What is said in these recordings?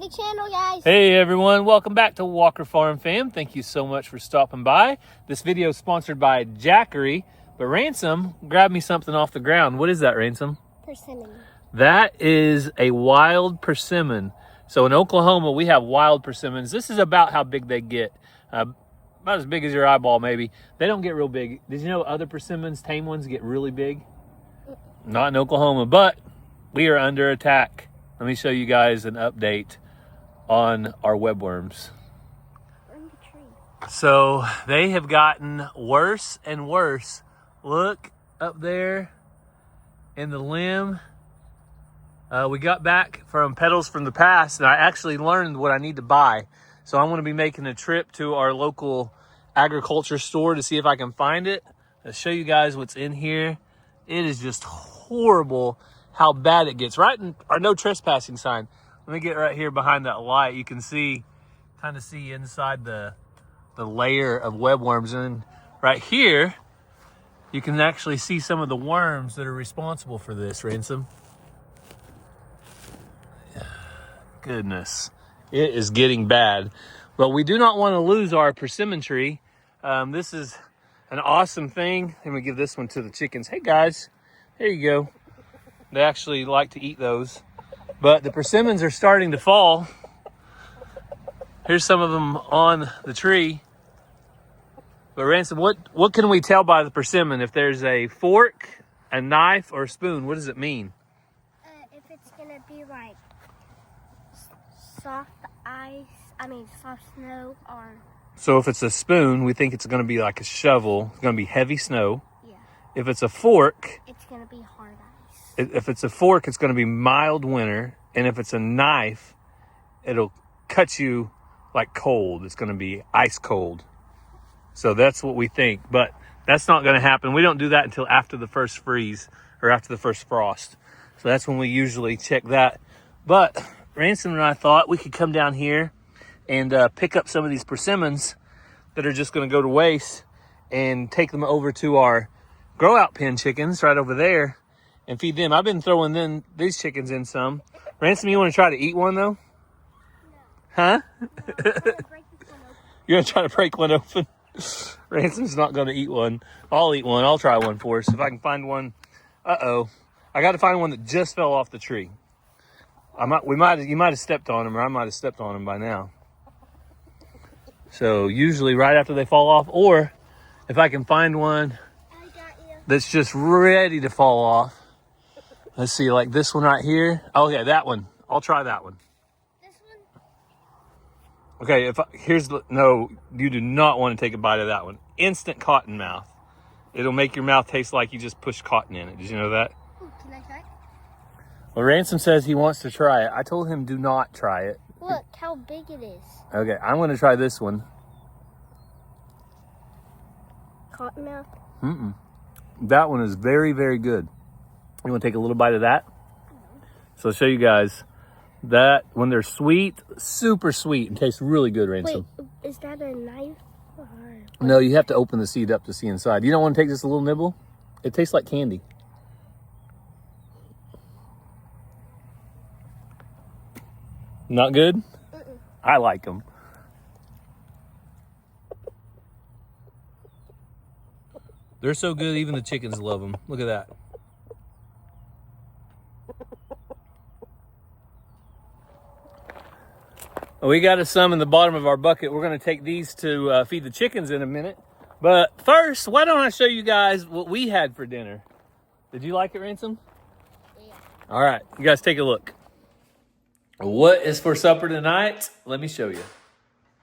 the channel, guys. Hey everyone, welcome back to Walker Farm Fam. Thank you so much for stopping by. This video is sponsored by Jackery, but Ransom grabbed me something off the ground. What is that, Ransom? Persimmon. That is a wild persimmon. So in Oklahoma, we have wild persimmons. This is about how big they get. About as big as your eyeball, maybe. They don't get real big. Did you know other persimmons, tame ones, get really big? Not in Oklahoma, but we are under attack. Let me show you guys an update on our webworms. So they have gotten worse and worse. Look up there in the limb. We got back from Petals from the Past, and I actually learned what I need to buy. So I'm going to be making a trip to our local agriculture store to see if I can find it. I'll show you guys what's in here. It is just horrible how bad it gets. Right in our no trespassing sign. Let me get right here behind that light. You can see, kind of see inside the layer of webworms. And right here, you can actually see some of the worms that are responsible for this, Ransom. Goodness, it is getting bad. But we do not want to lose our persimmon tree. This is an awesome thing. Let me give this one to the chickens. Hey guys, there you go. They actually like to eat those. But the persimmons are starting to fall. Here's some of them on the tree. But Ransom, what can we tell by the persimmon? If there's a fork, a knife, or a spoon, what does it mean? If it's gonna be like soft soft snow, or... So if it's a spoon, we think it's gonna be like a shovel. It's gonna be heavy snow. Yeah. If it's a fork, it's gonna be hard ice. If it's a fork, it's gonna be mild winter. And if it's a knife, it'll cut you like cold. It's gonna be ice cold. So that's what we think, but that's not gonna happen. We don't do that until after the first freeze or after the first frost. So that's when we usually check that. But Ransom and I thought we could come down here and pick up some of these persimmons that are just gonna go to waste and take them over to our grow out pen chickens right over there and feed them. I've been throwing these chickens in some. Ransom, you wanna try to eat one though? No. Huh? No, I'm gonna break this one open. You're gonna try to break one open? Ransom's not gonna eat one. I'll eat one. I'll try one for us if I can find one. Uh-oh. I gotta find one that just fell off the tree. You might have stepped on him, or I might have stepped on him by now. So usually right after they fall off, or if I can find one that's just ready to fall off. Let's see, like this one right here. Oh yeah, that one. I'll try that one. This one? Okay, no, you do not want to take a bite of that one. Instant cotton mouth. It'll make your mouth taste like you just pushed cotton in it. Did you know that? Ooh, can I try it? Well, Ransom says he wants to try it. I told him do not try it. Look how big it is. Okay, I'm going to try this one. Cottonmouth? Mm-mm. That one is very, very good. You want to take a little bite of that? So I'll show you guys that when they're sweet, super sweet, and taste really good, Ransom. Wait, is that a knife? No, you have to open the seed up to see inside. You don't want to take just a little nibble? It tastes like candy. Not good? Mm-mm. I like them. They're so good, even the chickens love them. Look at that. We got some in the bottom of our bucket. We're going to take these to feed the chickens in a minute. But first, why don't I show you guys what we had for dinner? Did you like it, Ransom? Yeah. All right, you guys take a look. What is for supper tonight? Let me show you.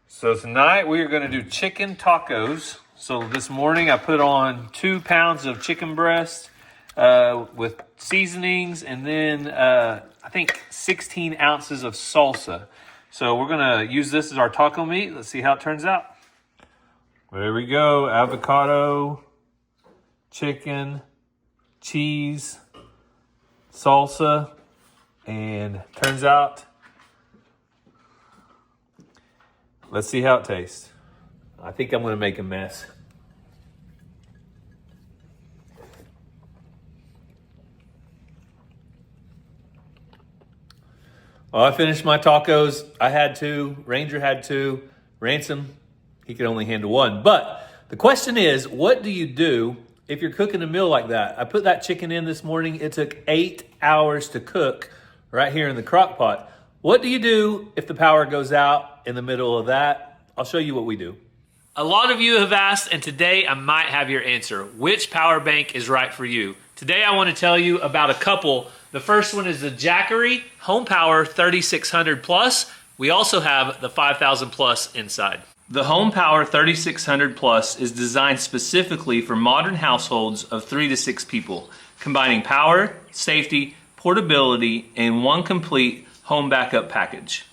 So tonight we are going to do chicken tacos. So this morning I put on 2 pounds of chicken breast with seasonings, and then I think 16 ounces of salsa. So we're going to use this as our taco meat. Let's see how it turns out. There we go. Avocado, chicken, cheese, salsa, and turns out, let's see how it tastes. I think I'm going to make a mess. Well, I finished my tacos. I had two. Ranger had two. Ransom, he could only handle one. But the question is, what do you do if you're cooking a meal like that? I put that chicken in this morning. It took 8 hours to cook right here in the crock pot. What do you do if the power goes out in the middle of that? I'll show you what we do. A lot of you have asked, and today I might have your answer. Which power bank is right for you? Today I want to tell you about a couple. The first one is the Jackery HomePower 3600 Plus. We also have the 5000 Plus inside. The HomePower 3600 Plus is designed specifically for modern households of 3 to 6 people, combining power, safety, portability, and one complete home backup package.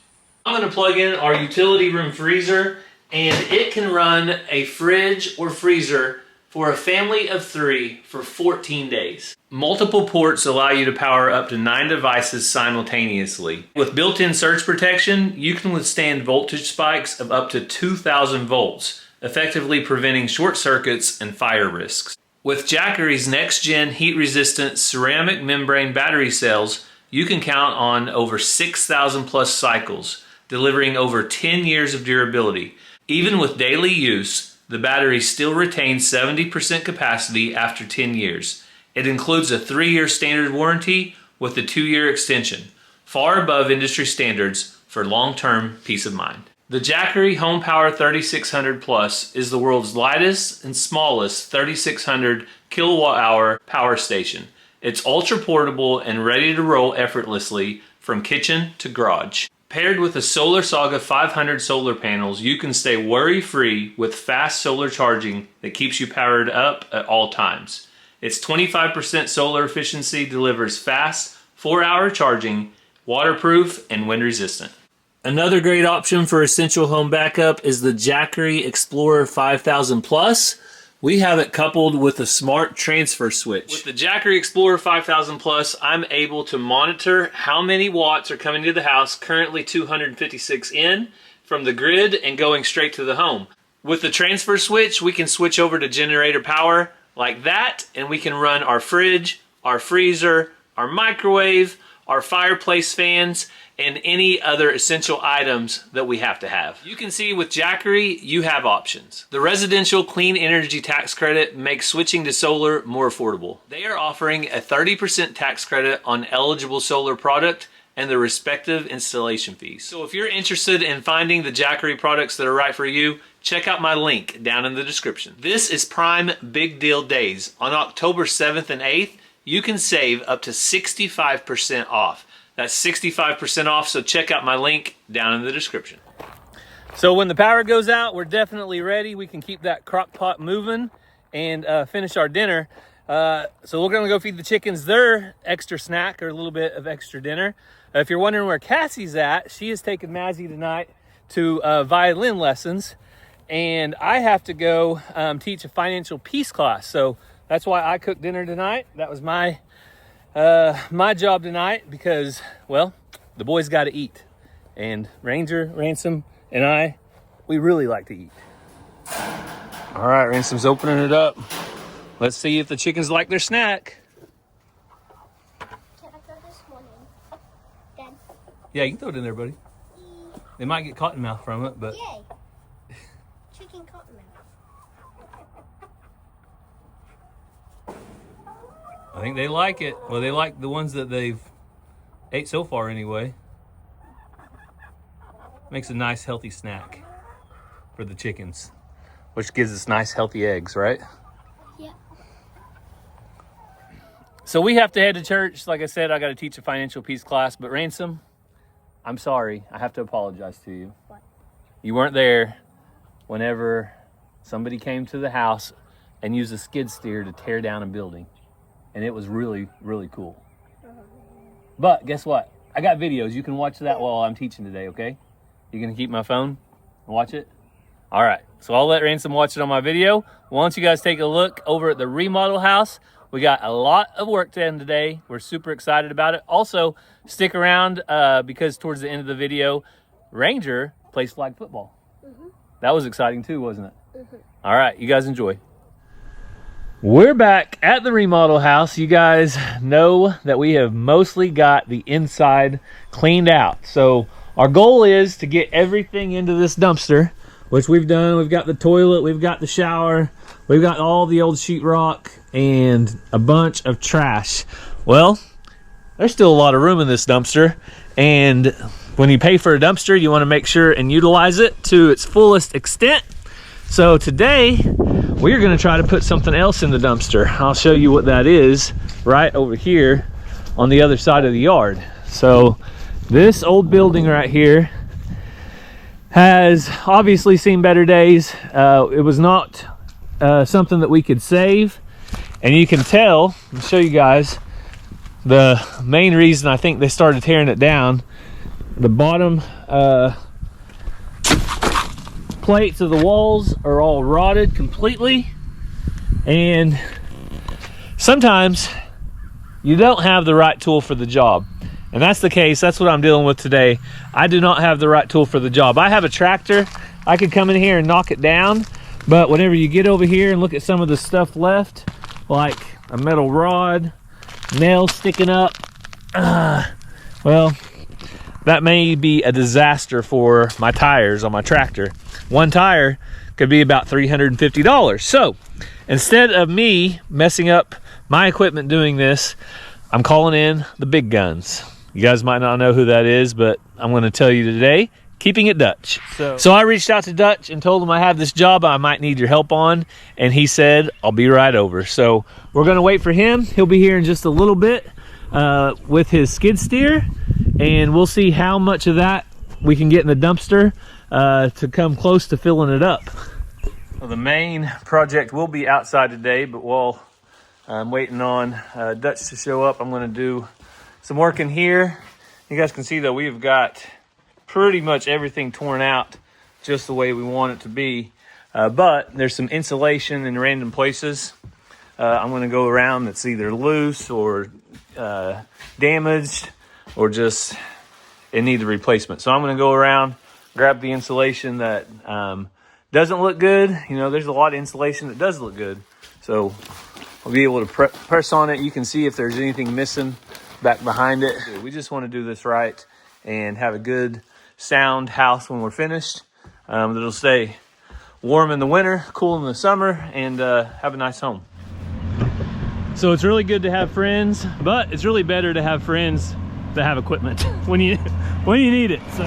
I'm going to plug in our utility room freezer, and it can run a fridge or freezer for a family of 3 for 14 days. Multiple ports allow you to power up to 9 devices simultaneously. With built-in surge protection, you can withstand voltage spikes of up to 2000 volts, effectively preventing short circuits and fire risks. With Jackery's next-gen heat-resistant ceramic membrane battery cells, you can count on over 6,000 plus cycles, delivering over 10 years of durability. Even with daily use, the battery still retains 70% capacity after 10 years. It includes a 3-year standard warranty with a 2-year extension, far above industry standards for long-term peace of mind. The Jackery HomePower 3600 Plus is the world's lightest and smallest 3600 kilowatt-hour power station. It's ultra-portable and ready to roll effortlessly from kitchen to garage. Paired with the Solar Saga 500 solar panels, you can stay worry-free with fast solar charging that keeps you powered up at all times. Its 25% solar efficiency delivers fast, 4-hour charging, waterproof, and wind-resistant. Another great option for essential home backup is the Jackery Explorer 5000 Plus. We have it coupled with a smart transfer switch. With the Jackery Explorer 5000 Plus, I'm able to monitor how many watts are coming to the house, currently 256 in, from the grid and going straight to the home. With the transfer switch, we can switch over to generator power like that, and we can run our fridge, our freezer, our microwave, our fireplace fans, and any other essential items that we have to have. You can see with Jackery, you have options. The residential clean energy tax credit makes switching to solar more affordable. They are offering a 30% tax credit on eligible solar product and the respective installation fees. So if you're interested in finding the Jackery products that are right for you, check out my link down in the description. This is Prime Big Deal Days. On October 7th and 8th, you can save up to 65% off. That's 65% off, so check out my link down in the description. So when the power goes out, we're definitely ready. We can keep that crock pot moving and finish our dinner. So we're gonna go feed the chickens their extra snack or a little bit of extra dinner. If you're wondering where Cassie's at, she has taken Mazzy tonight to violin lessons, and I have to go teach a financial peace class. So that's why I cooked dinner tonight. That was my job tonight because, well, the boys got to eat. And Ranger, Ransom, and I, we really like to eat. All right, Ransom's opening it up. Let's see if the chickens like their snack. Can I throw this one in? Dad. Yeah, you can throw it in there, buddy. They might get cottonmouth from it, but... Yay. Chicken cottonmouth. I think they like it. Well, they like the ones that they've ate so far anyway. Makes a nice healthy snack for the chickens, which gives us nice healthy eggs, right? Yeah. So we have to head to church. Like I said, I got to teach a financial peace class, but Ransom, I'm sorry. I have to apologize to you. What? You weren't there whenever somebody came to the house and used a skid steer to tear down a building. And it was really, really cool. But guess what? I got videos. You can watch that while I'm teaching today, okay? You gonna keep my phone and watch it? All right, so I'll let Ransom watch it on my video. Why don't you guys take a look over at the remodel house? We got a lot of work done today. We're super excited about it. Also, stick around because towards the end of the video, Ranger plays flag football. That was exciting too, wasn't it? All right, you guys enjoy. We're back at the remodel house. You guys know that we have mostly got the inside cleaned out. So our goal is to get everything into this dumpster, which we've done. We've got the toilet, we've got the shower, we've got all the old sheetrock and a bunch of trash. Well, there's still a lot of room in this dumpster, and when you pay for a dumpster, you want to make sure and utilize it to its fullest extent. So today we're going to try to put something else in the dumpster. I'll show you what that is right over here on the other side of the yard. So this old building right here has obviously seen better days. It was not something that we could save, and you can tell, I'll show you guys the main reason I think they started tearing it down. The bottom plates of the walls are all rotted completely, and sometimes you don't have the right tool for the job, and that's the case. That's what I'm dealing with today. I do not have the right tool for the job. I have a tractor. I could come in here and knock it down, but whenever you get over here and look at some of the stuff left, like a metal rod, nails sticking up, well, that may be a disaster for my tires on my tractor. One tire could be about $350. So instead of me messing up my equipment doing this, I'm calling in the big guns. You guys might not know who that is, but I'm going to tell you today, keeping it Dutch. So I reached out to Dutch and told him I have this job I might need your help on, and he said, I'll be right over. So we're going to wait for him. He'll be here in just a little bit with his skid steer, and we'll see how much of that we can get in the dumpster to come close to filling it up. Well, the main project will be outside today, but while I'm waiting on Dutch to show up, I'm going to do some work in here. You guys can see that we've got pretty much everything torn out just the way we want it to be, but there's some insulation in random places. I'm going to go around that's either loose or damaged or just it needs a replacement. So I'm going to go around, grab the insulation that doesn't look good. You know, there's a lot of insulation that does look good, so I'll be able to press on it. You can see if there's anything missing back behind it. We just want to do this right and have a good sound house when we're finished, that'll stay warm in the winter, cool in the summer, and have a nice home. So it's really good to have friends, but it's really better to have friends that have equipment when you need it. So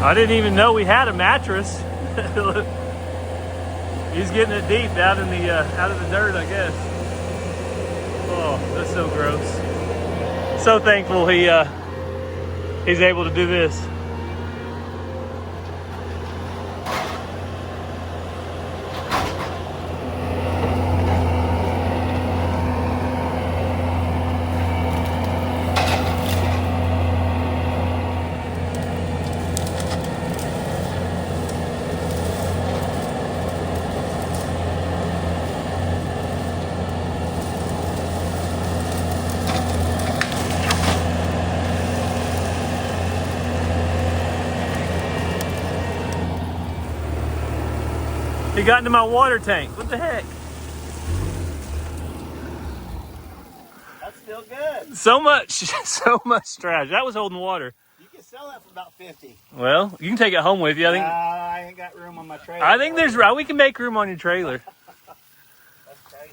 I didn't even know we had a mattress. He's getting it deep out in the out of the dirt, I guess. Oh, that's so gross. So thankful he's able to do this. He got into my water tank. What the heck? That's still good. So much trash. That was holding water. You can sell that for about 50. Well, you can take it home with you. I ain't got room on my trailer. I think we can make room on your trailer. That's crazy.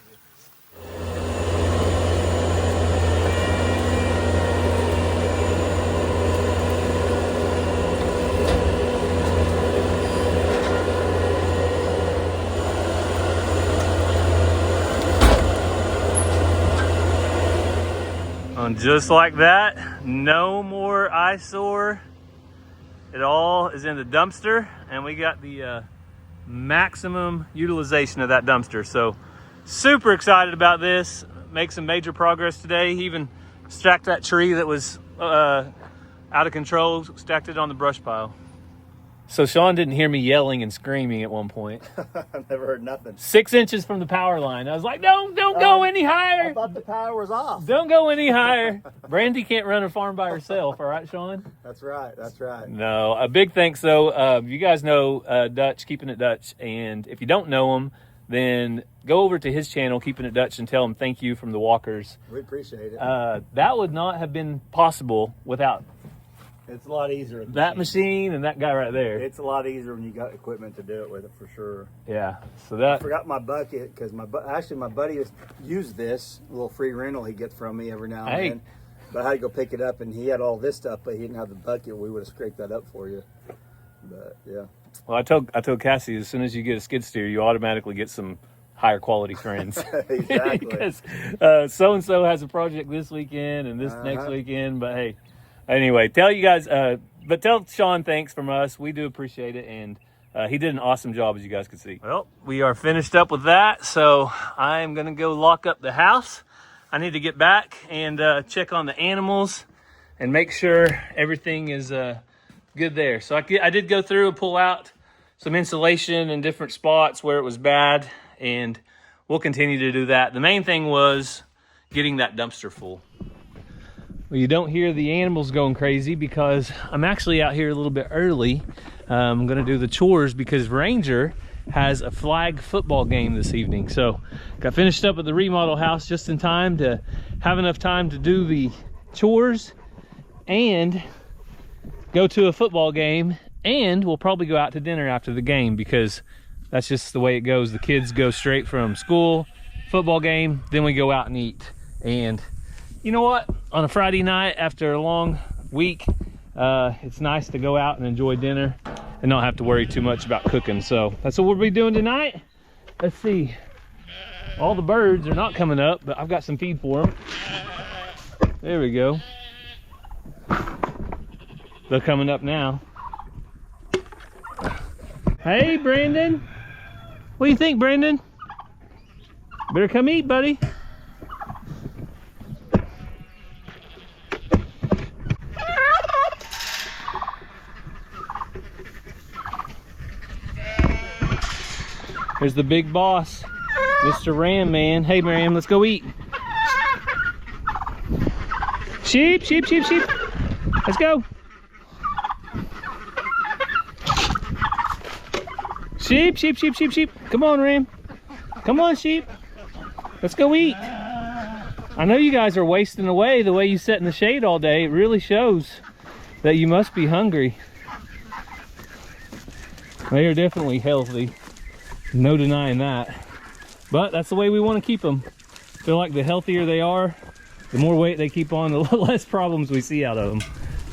And just like that, no more eyesore. It all is in the dumpster, and we got the maximum utilization of that dumpster. So super excited about this. Make some major progress today. He even stacked that tree that was out of control, stacked it on the brush pile. So Sean didn't hear me yelling and screaming at one point. I've never heard nothing. 6 inches from the power line. I was like, don't go any higher. I thought the power was off. Don't go any higher. Brandy can't run a farm by herself. All right, Sean? That's right. That's right. No, a big thanks though. You guys know Dutch, Keeping It Dutch. And if you don't know him, then go over to his channel, Keeping It Dutch, and tell him thank you from the Walkers. We appreciate it. That would not have been possible without It's a lot easier with that machine and that guy right there. It's a lot easier when you got equipment to do it with it, for sure. Yeah. So I that forgot my bucket because my buddy used this little free rental he gets from me every now and then. But I had to go pick it up, and he had all this stuff, but he didn't have the bucket. We would have scraped that up for you. But yeah. Well, I told Cassie, as soon as you get a skid steer, you automatically get some higher quality friends. Exactly. Because so and so has a project this weekend and this next weekend. But hey, anyway, tell you guys. But tell Sean thanks from us. We do appreciate it, and he did an awesome job, as you guys can see. Well, we are finished up with that, so I am gonna go lock up the house. I need to get back and check on the animals and make sure everything is good there. So I did go through and pull out some insulation in different spots where it was bad, and we'll continue to do that. The main thing was getting that dumpster full. Well, you don't hear the animals going crazy because I'm actually out here a little bit early. I'm gonna do the chores because Ranger has a flag football game this evening. So got finished up at the remodel house just in time to have enough time to do the chores and go to a football game, and we'll probably go out to dinner after the game because that's just the way it goes. The kids go straight from school, football game, then we go out and eat. And you know what? On a Friday night after a long week, it's nice to go out and enjoy dinner and not have to worry too much about cooking. So that's what we'll be doing tonight. Let's see. All the birds are not coming up, but I've got some feed for them. There we go. They're coming up now. Hey, Brandon. What do you think, Brandon? Better come eat, buddy. Here's the big boss, Mr. Ram Man. Hey, Ram, let's go eat. Sheep, sheep, sheep, sheep. Let's go. Sheep, sheep, sheep, sheep, sheep. Come on, Ram. Come on, sheep. Let's go eat. I know you guys are wasting away the way you sit in the shade all day. It really shows that you must be hungry. They are definitely healthy. No denying that. But that's the way we want to keep them. Feel like the healthier they are, the more weight they keep on, the less problems we see out of them.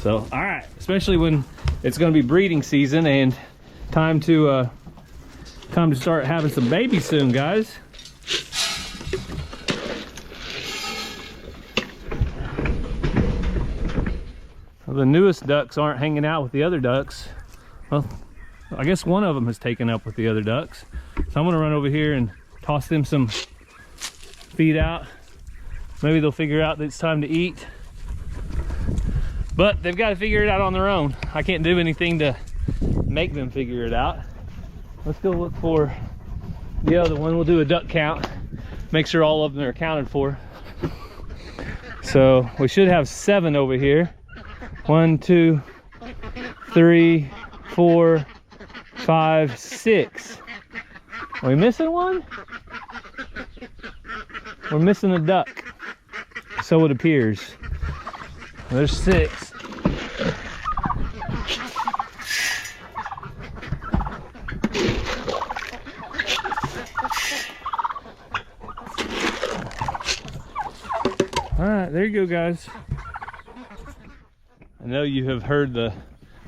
So, all right. Especially when it's going to be breeding season and time to start having some babies soon, guys. Well, the newest ducks aren't hanging out with the other ducks. Well, I guess one of them has taken up with the other ducks. So I'm gonna run over here and toss them some feed out. Maybe they'll figure out that it's time to eat. But they've got to figure it out on their own. I can't do anything to make them figure it out. Let's go look for the other one. We'll do a duck count. Make sure all of them are accounted for. So we should have 7 over here. 1, 2, 3, 4, 5, 6. Are we missing one? We're missing a duck. So it appears. There's 6. All right, there you go, guys. I know you have heard the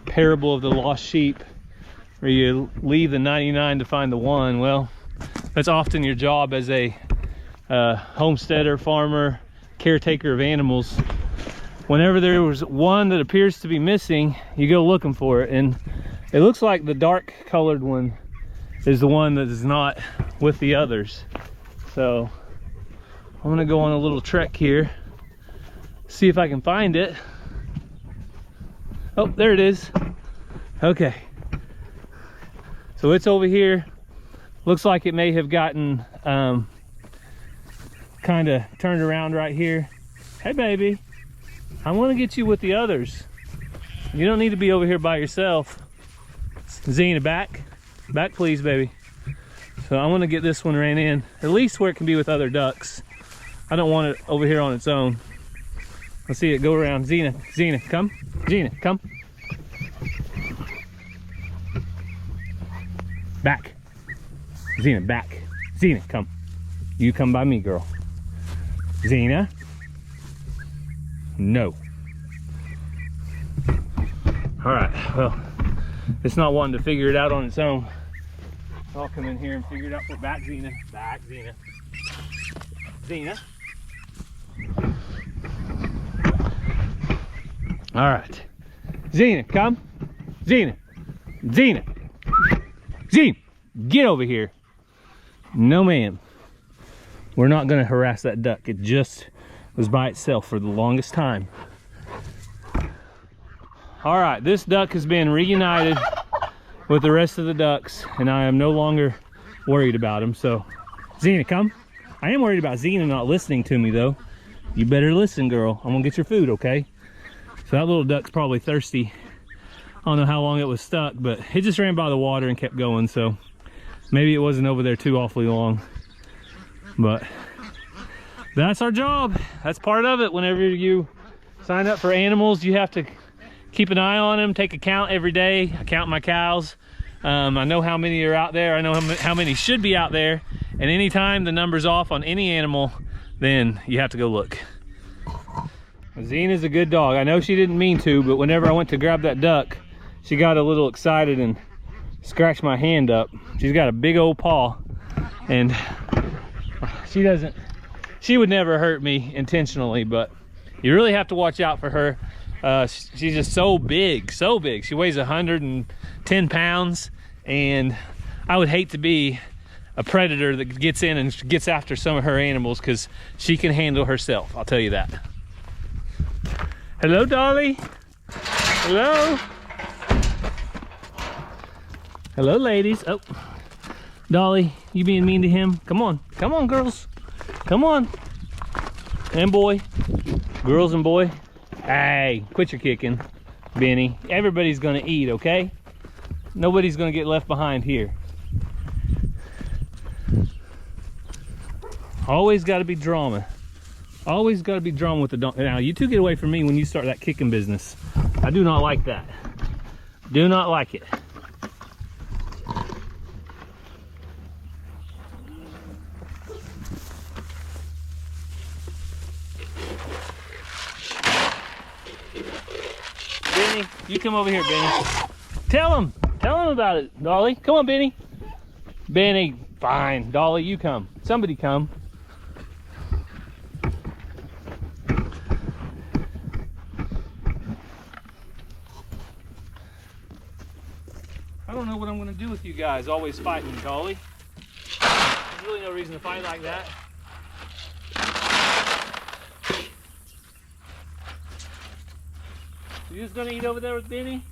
parable of the lost sheep, where you leave the 99 to find the one. Well, that's often your job as a homesteader, farmer, caretaker of animals. Whenever there was one that appears to be missing, you go looking for it, and it looks like the dark colored one is the one that is not with the others. So I'm gonna go on a little trek here, see if I can find it. Oh, there it is. Okay, so it's over here. Looks like it may have gotten kind of turned around right here. Hey baby, I want to get you with the others. You don't need to be over here by yourself. Xena, back please, baby. So I want to get this one ran in, at least where it can be with other ducks. I don't want it over here on its own. Let's see it go around. Xena, come. Xena, come. Back. Xena, back. Xena, come. You come by me, girl. Xena. No. All right, well, it's not wanting to figure it out on its own. I'll come in here and figure it out. We're back, Xena. Back, Xena. Xena. All right. Xena, come. Xena. Xena. Xena, get over here. No, ma'am. We're not going to harass that duck. It just was by itself for the longest time. All right, this duck has been reunited with the rest of the ducks, and I am no longer worried about him. So, Xena, come. I am worried about Xena not listening to me, though. You better listen, girl. I'm gonna get your food, okay? So that little duck's probably thirsty. I don't know how long it was stuck, but it just ran by the water and kept going, so maybe it wasn't over there too awfully long. But that's our job. That's part of it. Whenever you sign up for animals, you have to keep an eye on them, take a count every day. I count my cows. I know how many are out there. I know how many should be out there. And anytime the number's off on any animal, then you have to go look. Xena's a good dog. I know she didn't mean to, but whenever I went to grab that duck, she got a little excited and scratched my hand up. She's got a big old paw, and she would never hurt me intentionally, but you really have to watch out for her. She's just so big, so big. She weighs 110 pounds, and I would hate to be a predator that gets in and gets after some of her animals, because she can handle herself, I'll tell you that. Hello, Dolly. Hello. Hello, ladies. Oh, Dolly, you being mean to him? Come on, girls. Come on. And boy, girls and boy. Hey, quit your kicking, Benny. Everybody's gonna eat, okay? Nobody's gonna get left behind here. Always gotta be drama. Always gotta be drama with the dog. Now, you two get away from me when you start that kicking business. I do not like that. Do not like it. Benny, you come over here, Benny. Tell him about it, Dolly. Come on, Benny. Benny, fine. Dolly, you come. Somebody come. I don't know what I'm going to do with you guys always fighting, Dolly. There's really no reason to fight like that. You just going to eat over there with Benny?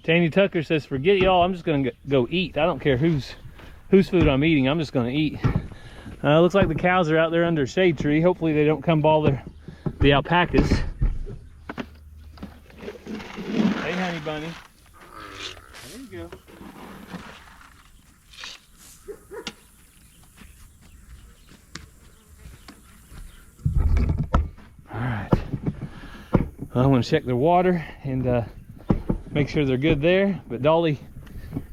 Tanya Tucker says, forget y'all, I'm just going to go eat. I don't care whose food I'm eating, I'm just going to eat. Looks like the cows are out there under a shade tree. Hopefully they don't come bother the alpacas. Hey, honey bunny. There you go. All right. Well, I'm going to check their water and make sure they're good there. But Dolly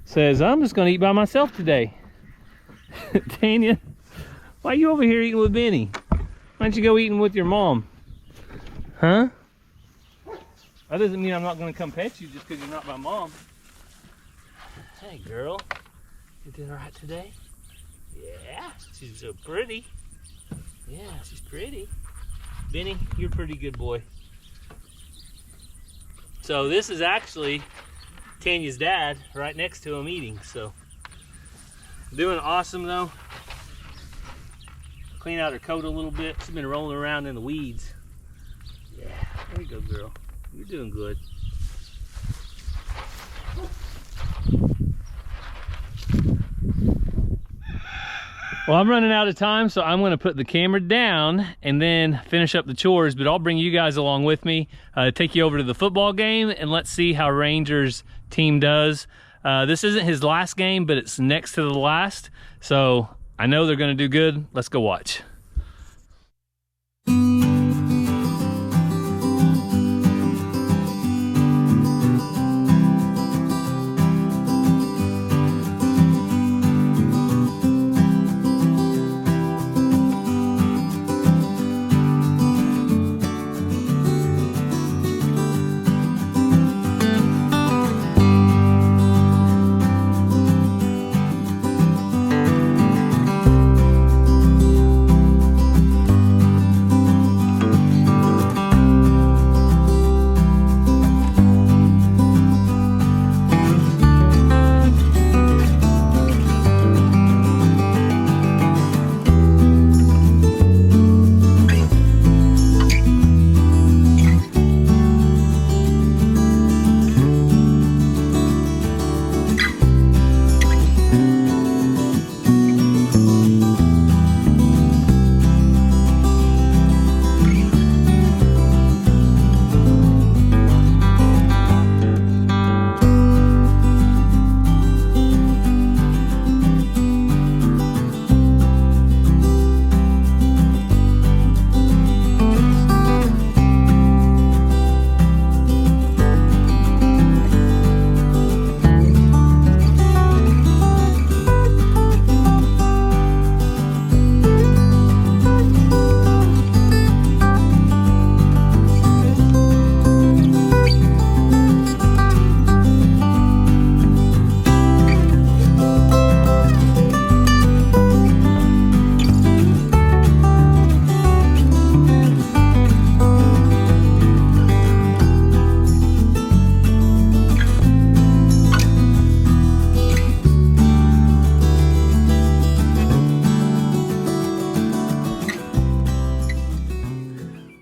says, I'm just going to eat by myself today. Tanya, why are you over here eating with Benny? Why don't you go eating with your mom? Huh? That doesn't mean I'm not going to come pet you just because you're not my mom. Hey, girl. You doing all right today? Yeah, she's so pretty. Yeah, she's pretty. Benny, you're a pretty good boy. So this is actually Tanya's dad right next to him eating. So doing awesome though. Clean out her coat a little bit. She's been rolling around in the weeds. Yeah, there you go, girl. You're doing good. Well, I'm running out of time, so I'm going to put the camera down and then finish up the chores, but I'll bring you guys along with me, take you over to the football game, and let's see how Rangers team does. This isn't his last game, but it's next to the last, so I know they're going to do good. Let's go watch.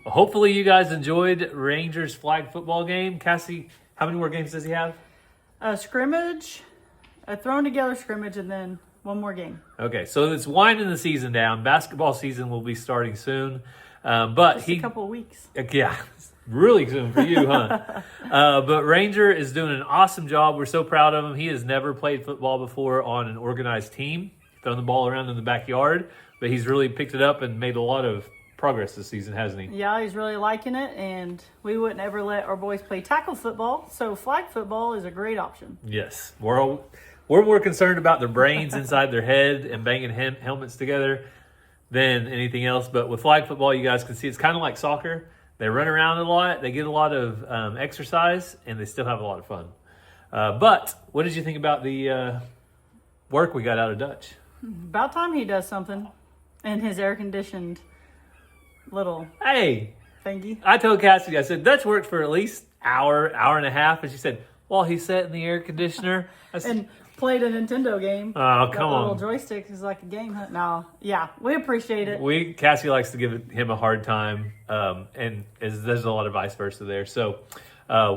Hopefully you guys enjoyed Rangers flag football game. Cassie, how many more games does he have? A scrimmage, a thrown together scrimmage, and then one more game. Okay, so it's winding the season down. Basketball season will be starting soon. But Just a couple of weeks. Yeah, really soon for you, huh? But Ranger is doing an awesome job. We're so proud of him. He has never played football before on an organized team, throwing the ball around in the backyard, but he's really picked it up and made a lot of progress this season, hasn't he? Yeah, he's really liking it, and we wouldn't ever let our boys play tackle football, so flag football is a great option. Yes, we're more concerned about their brains inside their head and banging helmets together than anything else. But with flag football, you guys can see it's kind of like soccer. They run around a lot, they get a lot of exercise, and they still have a lot of fun. But what did you think about the work we got out of Dutch? About time he does something in his air-conditioned little Hey, thingy. I told Cassidy, I said, Dutch worked for at least hour and a half. And she said, well, he sat in the air conditioner. I said, And played a Nintendo game. oh, That come little on. joystick is like a game. Huh? No, yeah, we appreciate it. Cassie likes to give him a hard time, and there's a lot of vice versa there. So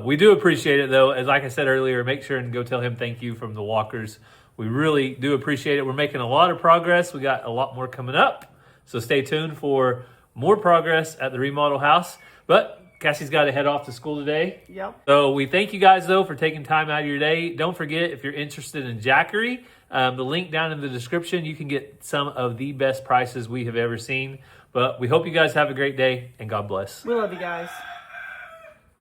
we do appreciate it, though. As like I said earlier, make sure and go tell him thank you from the Walkers. We really do appreciate it. We're making a lot of progress. We got a lot more coming up, so stay tuned for more progress at the remodel house. But Cassie's got to head off to school today. Yep. So we thank you guys, though, for taking time out of your day. Don't forget, if you're interested in Jackery, the link down in the description, you can get some of the best prices we have ever seen. But we hope you guys have a great day, and God bless. We love you guys.